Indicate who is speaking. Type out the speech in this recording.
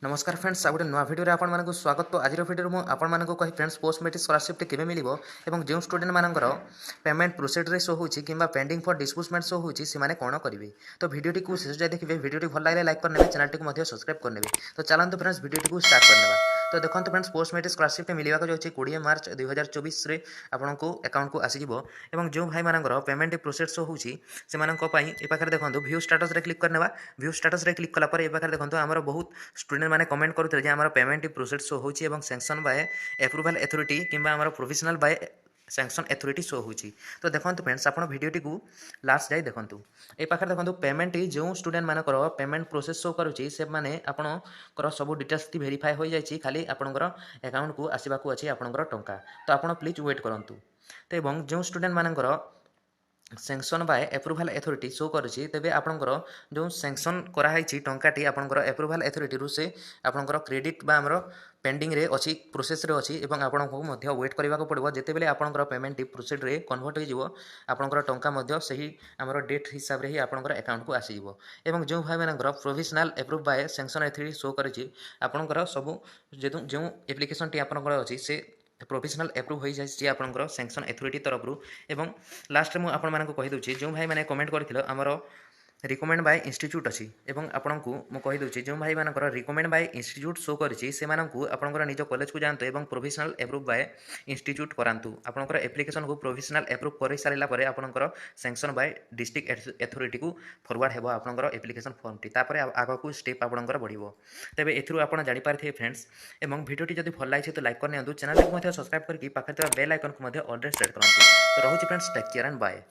Speaker 1: नमस्कार फ्रेंड्स आ गोटे नुआ भिडियो आपण मानक स्वागत। तो आज भिडियो मुझे आपण मानक कही फ्रेंड्स पोस्ट मेट्रिक स्कॉलरशिप केवे मिलिबो एवं जो स्टूडेंट मानकर पेमेंट प्रोसीड रे शो होची किंबा पेंडिंग फॉर डिस्बर्समेंट शो होची से माने कोन करिवे। तो वीडियो को शेष जाय देखिबे। वीडियो भल लागले लाइक करनेबे, चैनल को मध्य सब्सक्राइब करनेबे। तो चलंतु फ्रेंड्स वीडियो को स्टार्ट करनेबा। तो देखंतु फ्रेंड्स पोस्ट मेट्रिक स्कॉलरशिप मिलवा को जाउची 20 मार्च 2024 रे आपनको अकाउंट को आसीजिवो एवं जो भाई मानकर पेमेंट प्रोसेस शो होची से मानक पई ए पाखरे देखंतु व्यू स्टेटस रे क्लिक करनेबा। व्यू स्टेटस रे क्लिक कला पर ए पाखरे देखंतु हमर बहुत स्टूडेंट माने कमेंट करूथे जे हमर पेमेंट प्रोसेस शो होची एवं सैंक्शन बाय अप्रूवल अथॉरिटी किंबा हमर provisional by sanction authority show होची। तो देखंतु फ्रेंड्स आपण वीडियो टी को लास्ट जाय देखंतु। ए पाखरे देखंतु पेमेंट जो स्टूडेंट मानकर पेमेंट प्रोसेस शो करूची से माने आपणकर सब डिटेल्स टी वेरीफाई हो जायछि। खाली आपणकर अकाउंट को आसीबा को अछि आपणकर टंका। तो आपण प्लीज वेट करंतु। तो एवं जो स्टूडेंट मानकर sanction by approval authority show करुछि तेबे आपणकर जो सैंक्शन कराई टंकाटी आपणकर अप्रूवल अथॉरिटी रु से आपणकर क्रेडिट बा हमर पेंडिंग रे अछि प्रोसेस रे अछि एवं आपणको मध्य वेट करबा को पड़िबो। जेते बेले आपणकर पेमेंट प्रोसीड रे कन्वर्ट हो जिवो आपणकर टंका मध्य सही हमर डेट हिसाब रे ही आपणकर अकाउंट को आसी जिवो। एवं जो भाई मानकर provisional approve by sanction authority show करिछि आपणकर सब जो एप्लिकेशन टी आपणकर अछि से प्रोविजनल अप्रूव हो जाए आपंकर सैंक्शन अथॉरिटी तरफ रू। एवं लास्ट में आपण मानक कहि दउछि जो भाई माने कमेंट करथिलो हमर रिकमेंड बाय इंस्टीट्यूट अच्छी एवं आपको मुझे कहीदे जो भाई मानकर रिकमेंड बाय इंस्टीट्यूट शो करिछि से मानकु आपनकर निज कॉलेज को जातु एवं प्रोविजनल अप्रूव बाय इंस्टीट्यूट करातु। आपनकर एप्लिकेशन को प्रोविजनल अप्रूव कर सारा पर आपनकर सैंक्शन बाय डिस्ट्रिक्ट अथॉरिटी को फॉरवर्ड हेबो आपनकर एप्लिकेशन फॉर्म टी तापर आग को स्टेप आपनकर बढ़िबो। तेबे एथरु आपण जानि पारथिबे फ्रेंड्स। एवं वीडियोटी जदि भल लागिछि तो लाइक करनियंतु, चैनल को मध्य सब्सक्राइब करके पाखरे ଥିବା बेल आइकन को मध्य ऑल रे सेट करंतु। तो रहूछि friends, take care and bye.